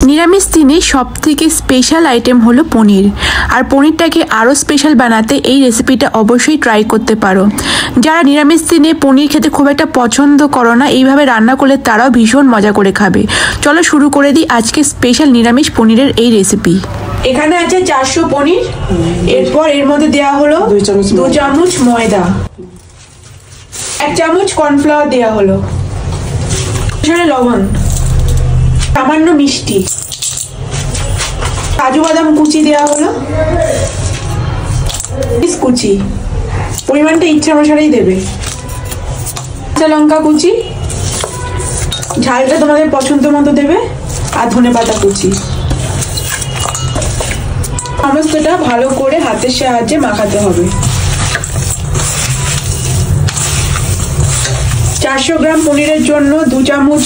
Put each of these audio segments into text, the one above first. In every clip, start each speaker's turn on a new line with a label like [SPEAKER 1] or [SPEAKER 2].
[SPEAKER 1] নিরামিষ দিনে সবথেকে স্পেশাল আইটেম হলো পনির। আর পনিরটাকে আরও স্পেশাল বানাতে এই রেসিপিটা অবশ্যই ট্রাই করতে পারো। যারা নিরামিষ দিনে পনির খেতে খুব একটা পছন্দ করো না, এইভাবে রান্না করলে তারাও ভীষণ মজা করে খাবে। চলো শুরু করে দিই আজকে স্পেশাল নিরামিষ পনিরের এই রেসিপি। এখানে আছে 400 পনির। এরপর এর মধ্যে দেওয়া হলো 2 চামচ ময়দা, 1 চামচ কর্নফ্লাওয়ার দেওয়া হলো, লবণ, সামান্য মিষ্টি, কাজু বাদাম কুচি দেওয়া হলো, কুচি পরিমাণটা ইচ্ছা অনুসারেই দেবে, কাঁচা লঙ্কা কুচি, ঝালটা তোমাদের পছন্দ মতো দেবে, আর ধনেপাতা কুচি। সমস্তটা ভালো করে হাতের সাহায্যে মাখাতে হবে। 400 গ্রাম পনিরের জন্য 2 চামচ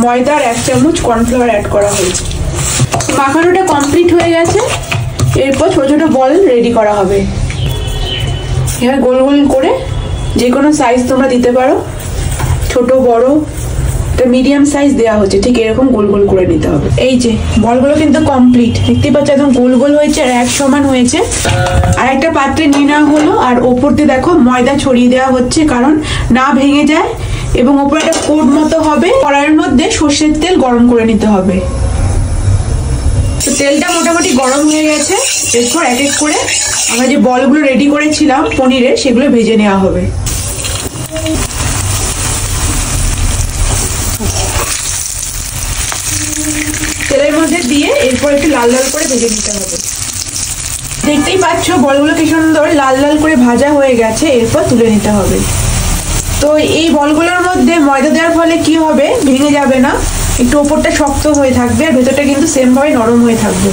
[SPEAKER 1] ময়দা আর 1 চামচ কর্নফ্লাওয়ার অ্যাড করা হয়েছে। মাখানোটা কমপ্লিট হয়ে গেছে। এরপর ছোট ছোট বল রেডি করা হবে। এবার গোল গোল করে যে কোনো সাইজ তোমরা দিতে পারো, ছোট বড়, এটা মিডিয়াম সাইজ দেওয়া হচ্ছে, ঠিক এরকম গোল গোল করে নিতে হবে। এই যে বলগুলো কিন্তু কমপ্লিট, দেখতে পাচ্ছ একদম গোল গোল হয়েছে আর এক সমান হয়েছে। আর একটা পাত্রে নিয়ে নেওয়া হলো, আর ওপর দিয়ে দেখো ময়দা ছড়িয়ে দেওয়া হচ্ছে, কারণ না ভেঙে যায়, এবং ওপরে একটা কোট মতো হবে। কড়াইয়ের মধ্যে সর্ষের তেল গরম করে নিতে হবে। তো তেলটা মোটামুটি গরম হয়ে গেছে। এরপর এক এক করে আমরা যে বলগুলো রেডি করেছিলাম পনিরের, সেগুলো ভেজে নেওয়া হবে। তেলের মধ্যে দিয়ে এরপর একটু লাল লাল করে ভেজে নিতে হবে। দেখতেই পাচ্ছ বলগুলো কি সুন্দর লাল লাল করে ভাজা হয়ে গেছে। এরপর তুলে নিতে হবে। তো এই বলগুলোর মধ্যে ময়দা দেওয়ার ফলে কি হবে, ভেঙে যাবে না, একটু ওপরটা শক্ত হয়ে থাকবে আর ভেতরটা কিন্তু সেম ভাবে নরম হয়ে থাকবে।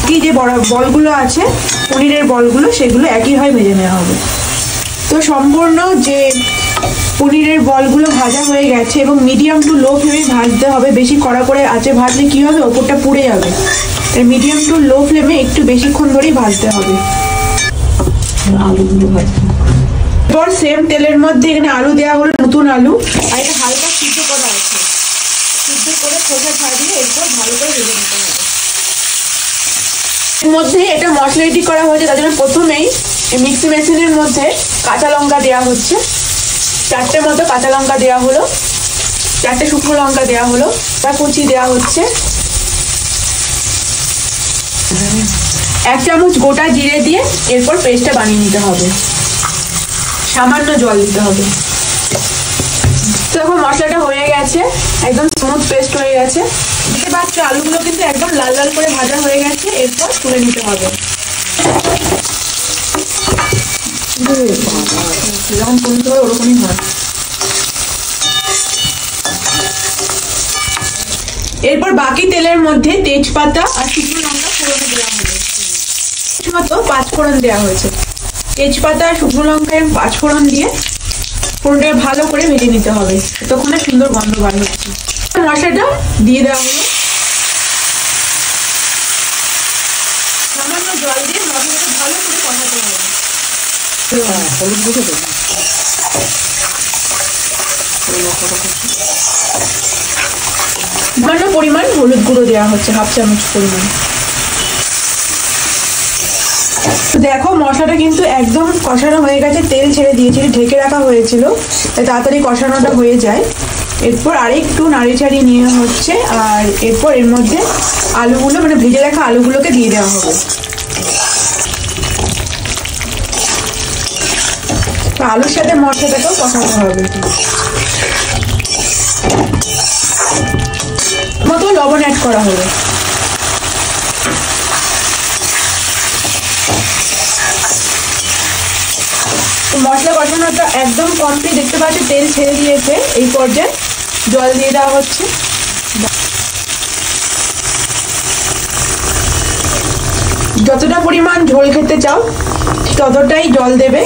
[SPEAKER 1] কি যে বলগুলো আছে পনিরের বলগুলো, সেগুলো একইভাবে ভেজে নেওয়া হবে। তো সম্পূর্ণ যে পনিরের বলগুলো ভাজা হয়ে গেছে, এবং মিডিয়াম টু লো ফ্লেমে ভাজতে হবে। বেশি কড়া করে আঁচে ভাজলে কি হবে, ওপরটা পুড়ে যাবে। মিডিয়াম টু লো ফ্লেমে একটু বেশিক্ষণ ধরেই ভাজতে হবে। আলুগুলো ভাজতে, এরপর সেম তেলের মধ্যে এখানে আলু দেওয়া হলো, নতুন আলু, আর এটা হালকা সিদ্ধ করা আছে। সিদ্ধ করে খোসা ছাড়িয়ে এরপর ভালো করে ভেজে নিতে হবে। এর মধ্যে এটা মশলা রেডি করা হয়েছে, তার জন্য প্রথমেই মিক্সি মেশিনের মধ্যে কাঁচা লঙ্কা দেওয়া হচ্ছে। 4টে মতো কাঁচা লঙ্কা দেওয়া হলো, 4টে শুকনো লঙ্কা দেওয়া হলো, তা কুচি দেওয়া হচ্ছে, 1 চামচ গোটা জিরে দিয়ে এরপর পেস্টটা বানিয়ে নিতে হবে। সামান্য জল দিতে হবে। তো এখন মশলাটা হয়ে গেছে, একদম স্মুথ পেস্ট হয়ে গেছে। দেখতে পাচ্ছ আলুগুলো কিন্তু একদম লাল লাল করে ভাজা হয়ে গেছে। এরপর তুলে নিতে হবে। যেমন তুলতে হবে ওরকমই হয়। এরপর বাকি তেলের মধ্যে তেজপাতা আর শুকনো লঙ্কা ফোড়ন দেওয়া হবে। মতো 5 ফোড়ন দেওয়া হয়েছে। তেজপাতা আর শুকনো লঙ্কা এবং 5 ফোড়ন দিয়ে ফোড়নটা ভালো করে ভেজে নিতে হবে, তখন সুন্দর গন্ধ বার হচ্ছে। মশলাটা দিয়ে দেওয়া হলো, সামান্য জল দিয়ে মশলাটা ভালো করে কষাতে হবে। হলুদ গুঁড়ো দেবো, সামান্য পরিমাণ হলুদ গুঁড়ো দেওয়া হচ্ছে, 1/2 চামচ পরিমাণ। দেখো মশলাটা কিন্তু একদম কষানো হয়ে গেছে, তেল ছেড়ে দিয়েছিল, ঢেকে রাখা হয়েছিল, তাড়াতাড়ি কষানোটা হয়ে যায়। এরপর আরেকটু নাড়ি চাড়িয়ে নিয়ে হচ্ছে, আর এরপর এর মধ্যে আলুগুলো, মানে ভেজে রাখা আলুগুলোকে দিয়ে দেওয়া হবে। আলুর সাথে মশলাটাকেও কষাতে হবে। মতো লবণ অ্যাড করা হবে। মশলা কষানোটা একদম কমপ্লিট, দেখতে পাচ্ছি তেল ছেড়ে দিয়েছে। এই পর্যায়ে জল দিয়ে দেওয়া হচ্ছে। যতটা পরিমাণ ঝোল খেতে চাও ততটাই জল দেবে।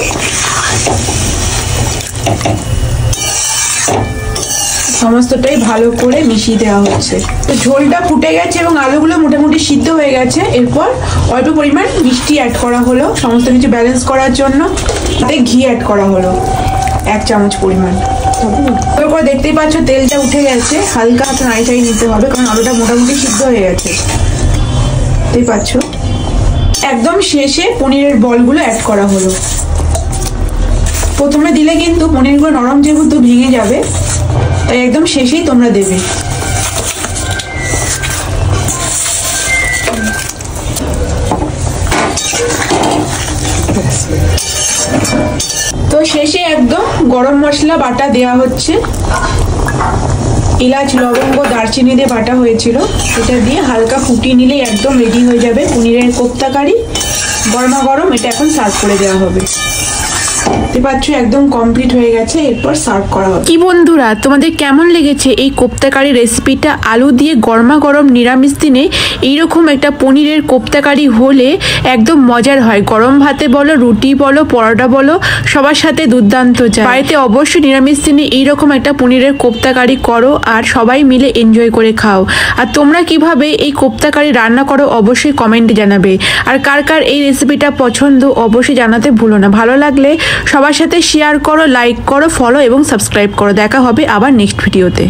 [SPEAKER 1] সমস্তটাই ভালো করে মিশিয়ে দেওয়া হচ্ছে। তো ঝোলটা ফুটে গেছে এবং আলুগুলো মোটামুটি সিদ্ধ হয়ে গেছে। এরপর অল্প পরিমাণ মিষ্টি অ্যাড করা হলো সমস্ত কিছু ব্যালেন্স করার জন্য। তাতে ঘি অ্যাড করা হলো 1 চামচ পরিমাণ। তারপর দেখতেই পাচ্ছ তেলটা উঠে গেছে, হালকা একটু নাড়িয়ে নিতে হবে কারণ আলুটা মোটামুটি সিদ্ধ হয়ে গেছে। দেখতেই পাচ্ছ একদম শেষে পনিরের বলগুলো অ্যাড করা হলো। প্রথমে দিলে কিন্তু পনিরগুলো নরম যেহেতু ভেঙে যাবে, তাই একদম শেষেই তোমরা দেবে। তো শেষে একদম গরম মশলা বাটা দেওয়া হচ্ছে, এলাচ লবঙ্গ দারচিনি দিয়ে বাটা হয়েছিল, এটা দিয়ে হালকা ফুটিয়ে নিলে একদম রেডি হয়ে যাবে পনিরের কোপ্তা কারি। গরমা গরম এটা এখন সার্ভ করে দেওয়া হবে। দেখতে পাচ্ছ একদম কমপ্লিট হয়ে গেছে, এরপর সার্ভ করা হবে।
[SPEAKER 2] কি বন্ধুরা, তোমাদের কেমন লেগেছে এই কোপ্তা কারি রেসিপিটা? আলু দিয়ে গরমা গরম নিরামিষ দিনে এইরকম একটা পনিরের কোপ্তা কারি হলে একদম মজার হয়। গরম ভাতে বলো, রুটি বলো, পরোটা বলো, সবার সাথে দুর্দান্ত যায়। বাড়িতে অবশ্যই নিরামিষ দিনে এইরকম একটা পনিরের কোপ্তা কারি করো আর সবাই মিলে এনজয় করে খাও। আর তোমরা কিভাবে এই কোপ্তা কারি রান্না করো অবশ্যই কমেন্টে জানাবে। আর কার কার এই রেসিপিটা পছন্দ অবশ্যই জানাতে ভুলো না। ভালো লাগলে সবার সাথে শেয়ার করো, লাইক করো, ফলো এবং সাবস্ক্রাইব করো। দেখা হবে আবার নেক্সট ভিডিওতে।